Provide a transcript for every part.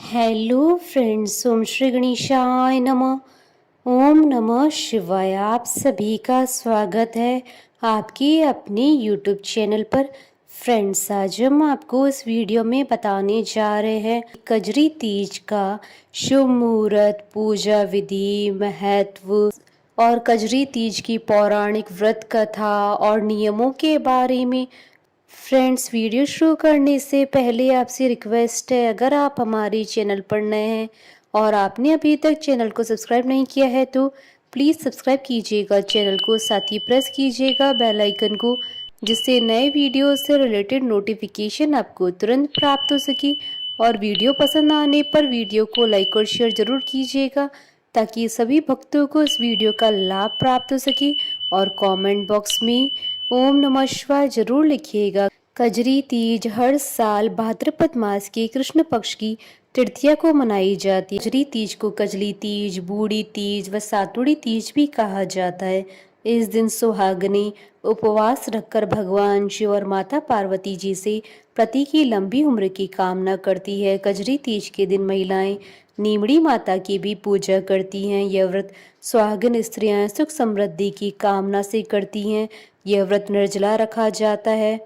Hello friends, ओम श्री गणेशाय नमः। ओम नमः शिवाय। आप सभी का स्वागत है आपके अपने यूट्यूब चैनल पर। फ्रेंड्स, आज हम आपको इस वीडियो में बताने जा रहे हैं कजरी तीज का शुभ मुहूर्त, पूजा विधि, महत्व और कजरी तीज की पौराणिक व्रत कथा और नियमों के बारे में। फ्रेंड्स, वीडियो शुरू करने से पहले आपसे रिक्वेस्ट है, अगर आप हमारे चैनल पर नए हैं और आपने अभी तक चैनल को सब्सक्राइब नहीं किया है तो प्लीज़ सब्सक्राइब कीजिएगा चैनल को, साथ ही प्रेस कीजिएगा बेल आइकन को, जिससे नए वीडियो से रिलेटेड नोटिफिकेशन आपको तुरंत प्राप्त हो सके। और वीडियो पसंद आने पर वीडियो को लाइक और शेयर ज़रूर कीजिएगा ताकि सभी भक्तों को इस वीडियो का लाभ प्राप्त हो सके। और कमेंट बॉक्स में ओम नमः शिवाय जरूर लिखिएगा। कजरी तीज हर साल भाद्रपद मास के कृष्ण पक्ष की तृतीया को मनाई जाती है। कजरी तीज को कजली तीज, बूढ़ी तीज व सातुड़ी तीज भी कहा जाता है। इस दिन सुहागनी उपवास रखकर भगवान शिव और माता पार्वती जी से पति की लंबी उम्र की कामना करती है। कजरी तीज के दिन महिलाएं नीमड़ी माता की भी पूजा करती हैं। यह व्रत सुहागन स्त्रियां सुख समृद्धि की कामना से करती हैं। यह व्रत निर्जला रखा जाता है।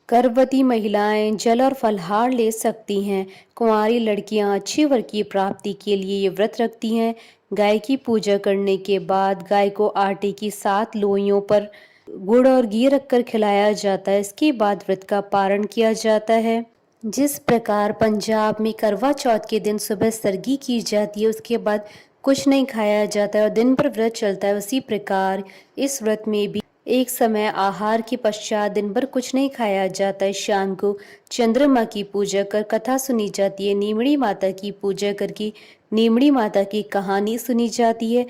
गर्भवती महिलाएं जल और फलहार ले सकती हैं। कुंवारी लड़कियां अच्छे वर की प्राप्ति के लिए ये व्रत रखती हैं। गाय की पूजा करने के बाद गाय को आटे की 7 लोइयों पर गुड़ और घी रखकर खिलाया जाता है। इसके बाद व्रत का पारण किया जाता है। जिस प्रकार पंजाब में करवा चौथ के दिन सुबह सरगी की जाती है, उसके बाद कुछ नहीं खाया जाता है और दिन भर व्रत चलता है, उसी प्रकार इस व्रत में भी एक समय आहार के पश्चात दिन भर कुछ नहीं खाया जाता है। शाम को चंद्रमा की पूजा कर कथा सुनी जाती है। नीमड़ी माता की पूजा करके नीमड़ी माता की कहानी सुनी जाती है।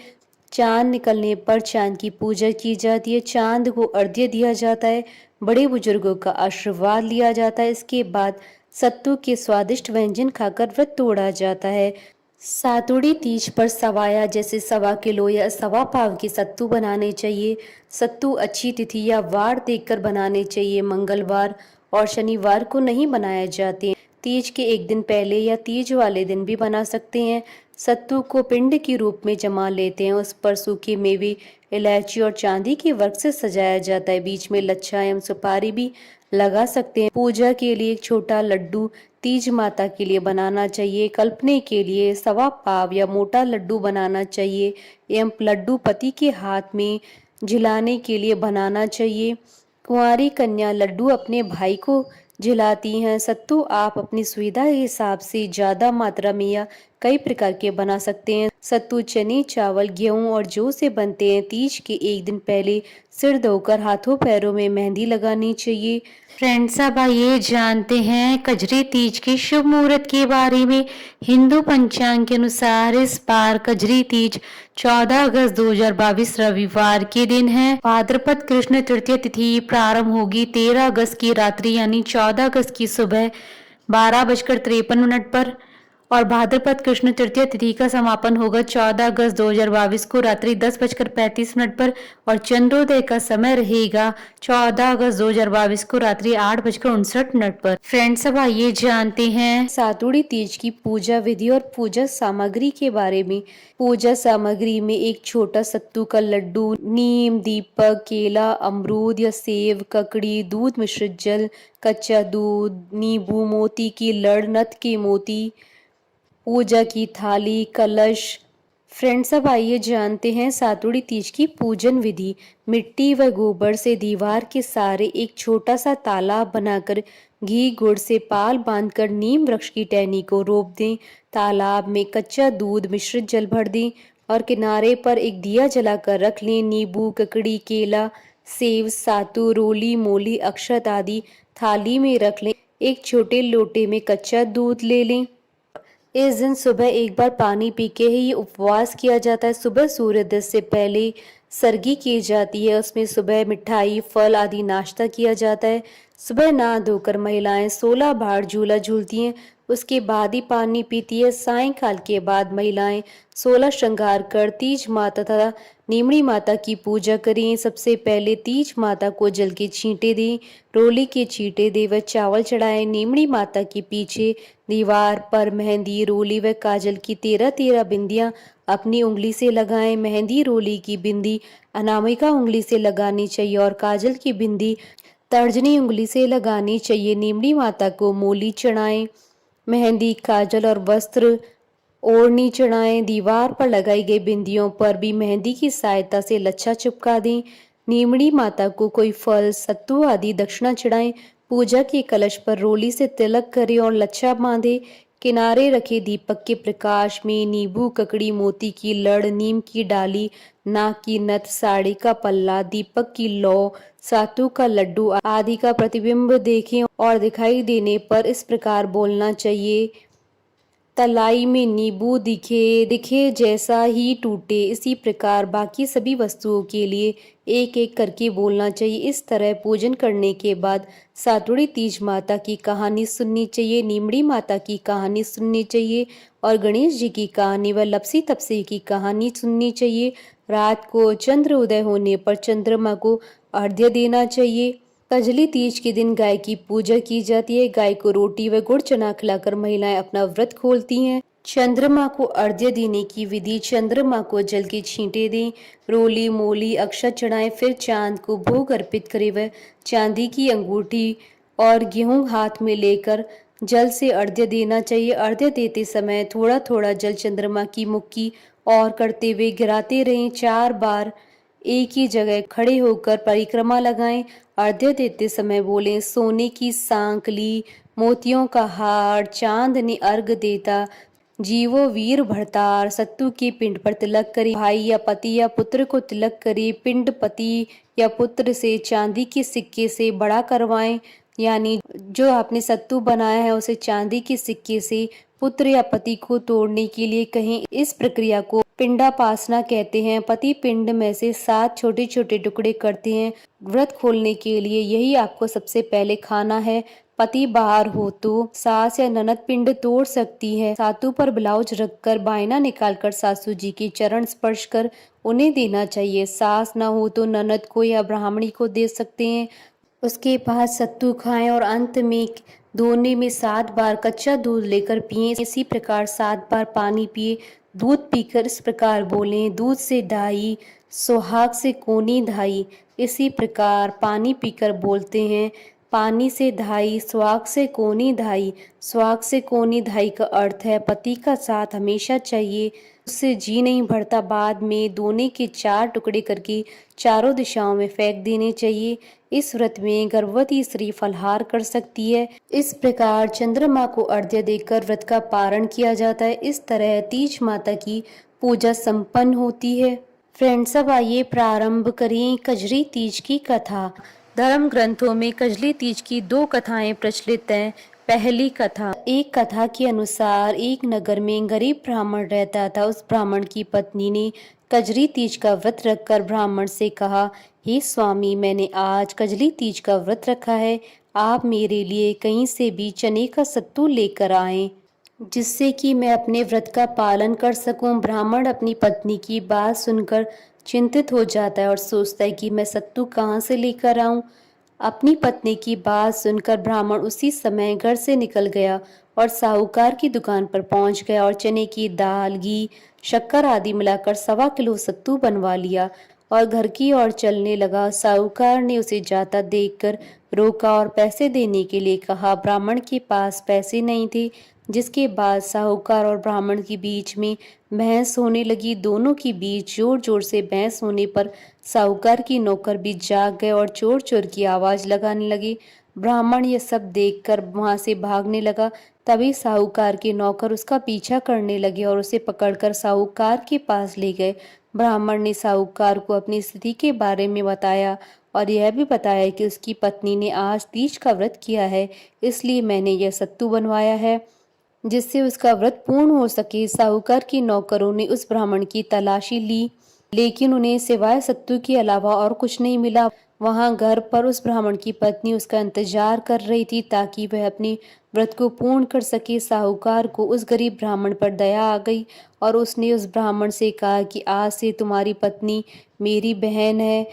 चांद निकलने पर चांद की पूजा की जाती है। चांद को अर्घ्य दिया जाता है। बड़े बुजुर्गों का आशीर्वाद लिया जाता है। इसके बाद सत्तू के स्वादिष्ट व्यंजन खाकर व्रत तोड़ा जाता है। सातुड़ी तीज पर सवाया जैसे 1.25 किलो या 1.25 पाव के सत्तू बनाने चाहिए। सत्तू अच्छी तिथि या वार देखकर बनाने चाहिए। मंगलवार और शनिवार को नहीं बनाए जाते। तीज के एक दिन पहले या तीज वाले दिन भी बना सकते हैं। सत्तू को पिंड के रूप में जमा लेते हैं। उस पर सूखे मेवे, इलायची और चांदी के वर्क से सजाया जाता है। बीच में लच्छा एवं सुपारी भी लगा सकते हैं। पूजा के लिए एक छोटा लड्डू तीज माता के लिए बनाना चाहिए। कल्पने के लिए 1.25 पाव या मोटा लड्डू बनाना चाहिए एवं लड्डू पति के हाथ में झिलाने के लिए बनाना चाहिए। कुंवारी कन्या लड्डू अपने भाई को झिलाती हैं। सत्तू आप अपनी सुविधा के हिसाब से ज्यादा मात्रा में या कई प्रकार के बना सकते हैं। सत्तू चने, चावल, गेहूं और जौ से बनते हैं। तीज के एक दिन पहले सिर धोकर हाथों पैरों में मेहंदी लगानी चाहिए। फ्रेंड्स, अब आइए जानते हैं कजरी तीज के शुभ मुहूर्त के बारे में। हिंदू पंचांग के अनुसार इस बार कजरी तीज 14 अगस्त 2022 रविवार के दिन है। भाद्रपद कृष्ण तृतीय तिथि प्रारंभ होगी 13 अगस्त की रात्रि यानी 14 अगस्त की सुबह 12:53 पर और भाद्रपद कृष्ण तृतीय तिथि का समापन होगा 14 अगस्त 2022 को रात्रि 10:35 पर और चंद्रोदय का समय रहेगा 14 अगस्त 2022 को रात्रि 8:59 पर। फ्रेंड्स, अब आइए जानते हैं सातुड़ी तीज की पूजा विधि और पूजा सामग्री के बारे में। पूजा सामग्री में एक छोटा सत्तू का लड्डू, नीम, दीपक, केला, अमरूद या सेब, ककड़ी, दूध मिश्रित जल, कच्चा दूध, नींबू, मोती की लड़, नथ के मोती, पूजा की थाली, कलश। फ्रेंड्स, अब आइए जानते हैं सातुड़ी तीज की पूजन विधि। मिट्टी व गोबर से दीवार के सहारे एक छोटा सा तालाब बनाकर घी गुड़ से पाल बांधकर नीम वृक्ष की टहनी को रोप दें। तालाब में कच्चा दूध मिश्रित जल भर दें और किनारे पर एक दिया जलाकर रख लें। नींबू, ककड़ी, केला, सेब, सातु, रोली, मोली, अक्षत आदि थाली में रख लें। एक छोटे लोटे में कच्चा दूध ले लें। इस दिन सुबह एक बार पानी पी के ही उपवास किया जाता है। सुबह सूर्योदय से पहले सरगी की जाती है। उसमें सुबह मिठाई, फल आदि नाश्ता किया जाता है। सुबह नहा धोकर महिलाएं 16 बार झूला झूलती हैं, उसके बाद ही पानी पीती है। सायंकाल के बाद महिलाएं 16 श्रृंगार कर तीज माता तथा नीमड़ी माता की पूजा करें। सबसे पहले तीज माता को जल के छींटे दें, रोली के छींटे दें व चावल चढ़ाएं। नीमड़ी माता के पीछे दीवार पर मेहंदी, रोली व काजल की 13-13 बिंदियां अपनी उंगली से लगाएं। मेहंदी, रोली की बिंदी अनामिका उंगली से लगानी चाहिए और काजल की बिंदी तर्जनी उंगली से लगानी चाहिए। नीमड़ी माता को मूली चढ़ाएं। मेहंदी, काजल और वस्त्र ओढ़नी चढ़ाएं। दीवार पर लगाई गई बिंदियों पर भी मेहंदी की सहायता से लच्छा चिपका दें। नीमड़ी माता को कोई फल, सत्तू आदि दक्षिणा चढ़ाएं। पूजा के कलश पर रोली से तिलक करें और लच्छा बांधे। किनारे रखे दीपक के प्रकाश में नींबू, ककड़ी, मोती की लड़, नीम की डाली, नाक की नथ, साड़ी का पल्ला, दीपक की लौ, सातु का लड्डू आदि का प्रतिबिंब देखें और दिखाई देने पर इस प्रकार बोलना चाहिए, तलाई में नींबू दिखे दिखे जैसा ही टूटे। इसी प्रकार बाकी सभी वस्तुओं के लिए एक एक करके बोलना चाहिए। इस तरह पूजन करने के बाद सातुड़ी तीज माता की कहानी सुननी चाहिए, नीमड़ी माता की कहानी सुननी चाहिए और गणेश जी की कहानी व लपसी तपसी की कहानी सुननी चाहिए। रात को चंद्र उदय होने पर चंद्रमा को अर्घ्य देना चाहिए। कजली तीज के दिन गाय की पूजा की जाती है। गाय को रोटी व गुड़ चना खिलाकर महिलाएं अपना व्रत खोलती हैं। चंद्रमा को अर्घ्य देने की विधि: चंद्रमा को जल के छींटे दें, रोली, मोली, अक्षत चढ़ाएं, फिर चांद को भोग अर्पित करें व चांदी की अंगूठी और गेहूं हाथ में लेकर जल से अर्घ्य देना चाहिए। अर्घ्य देते समय थोड़ा थोड़ा जल चंद्रमा की मुख की ओर करते हुए गिराते रहें। 4 बार एक ही जगह खड़े होकर परिक्रमा लगाएं। अर्घ्य देते समय बोलें, सोने की सांकली, मोतियों का हार, चांद ने अर्घ देता, जीवो वीर भरतार। सत्तू के पिंड पर तिलक करे। भाई या पति या पुत्र को तिलक करे। पिंड पति या पुत्र से चांदी के सिक्के से बड़ा करवाएं, यानी जो आपने सत्तू बनाया है उसे चांदी के सिक्के से पुत्र या पति को तोड़ने के लिए कहें। इस प्रक्रिया को पिंडापासना कहते हैं। पति पिंड में से 7 छोटे छोटे टुकड़े करते हैं। व्रत खोलने के लिए यही आपको सबसे पहले खाना है। पति बाहर हो तो सास या ननद पिंड तोड़ सकती है। सातू पर ब्लाउज रखकर बायना निकालकर सासू जी के चरण स्पर्श कर उन्हें देना चाहिए। सास न हो तो ननद को या ब्राह्मणी को दे सकते हैं। उसके बाद सत्तू खाएं और अंत में दोने में 7 बार कच्चा दूध लेकर पिएं। इसी प्रकार 7 बार पानी पिए। दूध पीकर इस प्रकार बोलें, दूध से दाई, सुहाग से कोनी धाई। इसी प्रकार पानी पीकर बोलते हैं, पानी से धाई, सुहाग से कोनी धाई। सुहाग से कोनी धाई का अर्थ है पति का साथ हमेशा चाहिए, उससे जी नहीं भरता। बाद में दोने के 4 टुकड़े करके चारों दिशाओं में फेंक देने चाहिए। इस व्रत में गर्भवती स्त्री फलाहार कर सकती है। इस प्रकार चंद्रमा को अर्घ्य देकर व्रत का पारण किया जाता है। इस तरह तीज माता की पूजा संपन्न होती है। फ्रेंड्स, अब आइए प्रारंभ करें कजरी तीज की कथा। धर्म ग्रंथों में कजली तीज की 2 कथाएं प्रचलित हैं। पहली कथा: एक कथा के अनुसार एक नगर में गरीब ब्राह्मण रहता था। उस ब्राह्मण की पत्नी ने कजरी तीज का व्रत रखकर ब्राह्मण से कहा, हे स्वामी, मैंने आज कजली तीज का व्रत रखा है, आप मेरे लिए कहीं से भी चने का सत्तू लेकर आएं, जिससे कि मैं अपने व्रत का पालन कर सकूं। ब्राह्मण अपनी पत्नी की बात सुनकर चिंतित हो जाता है और सोचता है कि मैं सत्तू कहाँ से लेकर आऊं। अपनी पत्नी की बात सुनकर ब्राह्मण उसी समय घर से निकल गया और साहूकार की दुकान पर पहुंच गया और चने की दाल, घी, शक्कर आदि मिलाकर 1.25 किलो सत्तू बनवा लिया और घर की ओर चलने लगा। साहूकार ने उसे जाता देखकर रोका और पैसे देने के लिए कहा। ब्राह्मण के पास पैसे नहीं थे, जिसके बाद साहूकार और ब्राह्मण के बीच में बहस होने लगी। दोनों के बीच जोर जोर से बहस होने पर साहूकार की नौकर भी जाग गए और चोर चोर की आवाज लगाने लगे। ब्राह्मण यह सब देखकर वहां से भागने लगा। तभी साहूकार के नौकर उसका पीछा करने लगे और उसे पकड़कर साहूकार के पास ले गए। ब्राह्मण ने साहूकार को अपनी स्थिति के बारे में बताया और यह भी बताया कि उसकी पत्नी ने आज तीज का व्रत किया है, इसलिए मैंने यह सत्तू बनवाया है, जिससे उसका व्रत पूर्ण हो सके। साहूकार के नौकरों ने उस ब्राह्मण की तलाशी ली, लेकिन उन्हें सिवाय सत्तू के अलावा और कुछ नहीं मिला। वहां घर पर उस ब्राह्मण की पत्नी उसका इंतजार कर रही थी ताकि वह अपने व्रत को पूर्ण कर सके। साहूकार को उस गरीब ब्राह्मण पर दया आ गई और उसने उस ब्राह्मण से कहा कि आज से तुम्हारी पत्नी मेरी बहन है।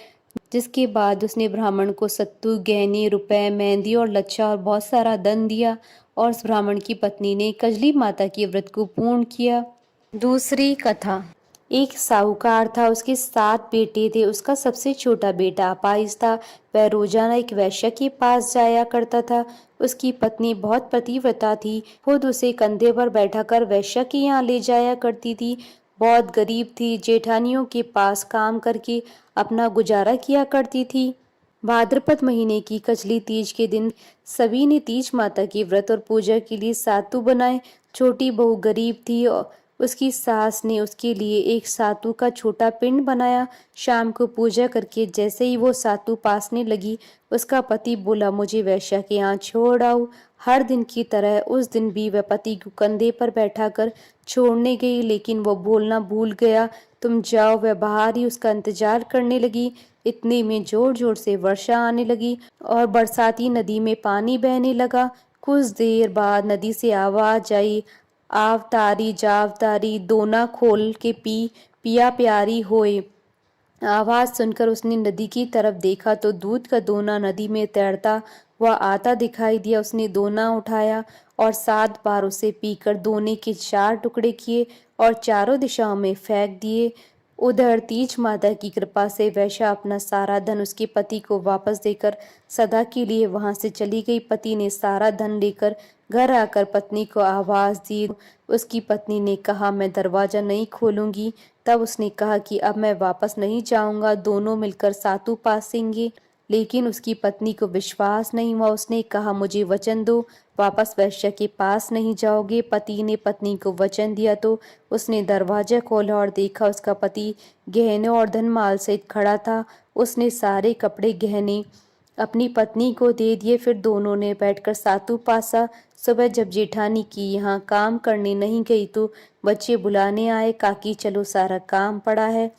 जिसके बाद उसने ब्राह्मण को सत्तू, गहने, रुपए, मेहंदी और लच्छा और बहुत सारा धन दिया और उस ब्राह्मण की पत्नी ने कजली माता के व्रत को पूर्ण किया। दूसरी कथा। एक साहूकार था, उसके 7 बेटे थे। उसका सबसे छोटा बेटा अपाहिज था। वह रोजाना एक वैश्य के पास जाया करता था। उसकी पत्नी बहुत पतिव्रता थी, खुद उसे कंधे पर बैठाकर वैश्य के यहाँ ले जाया करती थी। बहुत गरीब थी, जेठानियों के पास काम करके अपना गुजारा किया करती थी। भाद्रपद महीने की कजली तीज के दिन सभी ने तीज माता की व्रत और पूजा के लिए सातु बनाए। छोटी बहू गरीब थी और उसकी सास ने उसके लिए एक सातु का छोटा पिंड बनाया। शाम को पूजा करके जैसे ही वो सातु पासने लगी, उसका पति बोला, मुझे वैश्या के यहाँ छोड़ आओ। हर दिन की तरह उस दिन भी वह पति को कंधे पर बैठाकर छोड़ने गई, लेकिन वो बोलना भूल गया, तुम जाओ। वह बाहर ही उसका इंतजार करने लगी। इतने में जोर जोर से वर्षा आने लगी और बरसाती नदी में पानी बहने लगा। कुछ देर बाद नदी से आवाज आई, आव तारी जाव तारी, दोना खोल के पी, पिया प्यारी होए। आवाज सुनकर उसने नदी की तरफ देखा तो दूध का दोना नदी में तैरता हुआ आता दिखाई दिया। उसने दोना उठाया और 7 बार उसे पीकर दोने के 4 टुकड़े किए और चारों दिशाओं में फेंक दिए। उधर तीज माता की कृपा से वैश्या अपना सारा धन उसके पति को वापस देकर सदा के लिए वहां से चली गई। पति ने सारा धन लेकर घर आकर पत्नी को आवाज दी। उसकी पत्नी ने कहा, मैं दरवाजा नहीं खोलूंगी। तब उसने कहा कि अब मैं वापस नहीं जाऊंगा, दोनों मिलकर सातु पासेंगे। लेकिन उसकी पत्नी को विश्वास नहीं हुआ। उसने कहा, मुझे वचन दो, वापस वैश्या के पास नहीं जाओगे। पति ने पत्नी को वचन दिया तो उसने दरवाजा खोला और देखा उसका पति गहने और धनमाल सहित खड़ा था। उसने सारे कपड़े गहने अपनी पत्नी को दे दिए। फिर दोनों ने बैठकर सातु पासा। सुबह जब जेठानी की यहाँ काम करने नहीं गई तो बच्चे बुलाने आए, काकी चलो सारा काम पड़ा है।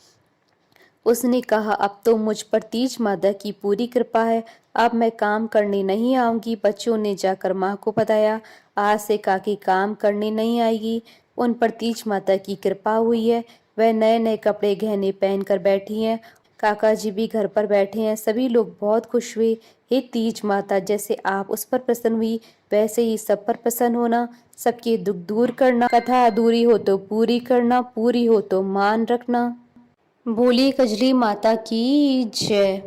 उसने कहा, अब तो मुझ पर तीज माता की पूरी कृपा है, अब मैं काम करने नहीं आऊंगी। बच्चों ने जाकर माँ को बताया, आज से काकी काम करने नहीं आएगी, उन पर तीज माता की कृपा हुई है। वह नए नए कपड़े गहने पहनकर बैठी हैं। काका जी भी घर पर बैठे हैं। सभी लोग बहुत खुश हुए। हे तीज माता, जैसे आप उस पर प्रसन्न हुई वैसे ही सब पर प्रसन्न होना, सबके दुख दूर करना। कथा अधूरी हो तो पूरी करना, पूरी हो तो मान रखना। बोली कजली माता की जय।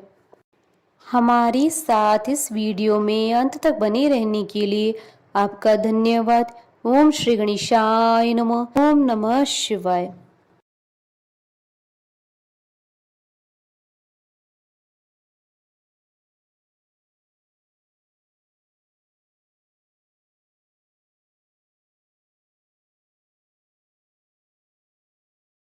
हमारे साथ इस वीडियो में अंत तक बने रहने के लिए आपका धन्यवाद। ओम श्री गणेशाय नमः। ओम नमः शिवाय।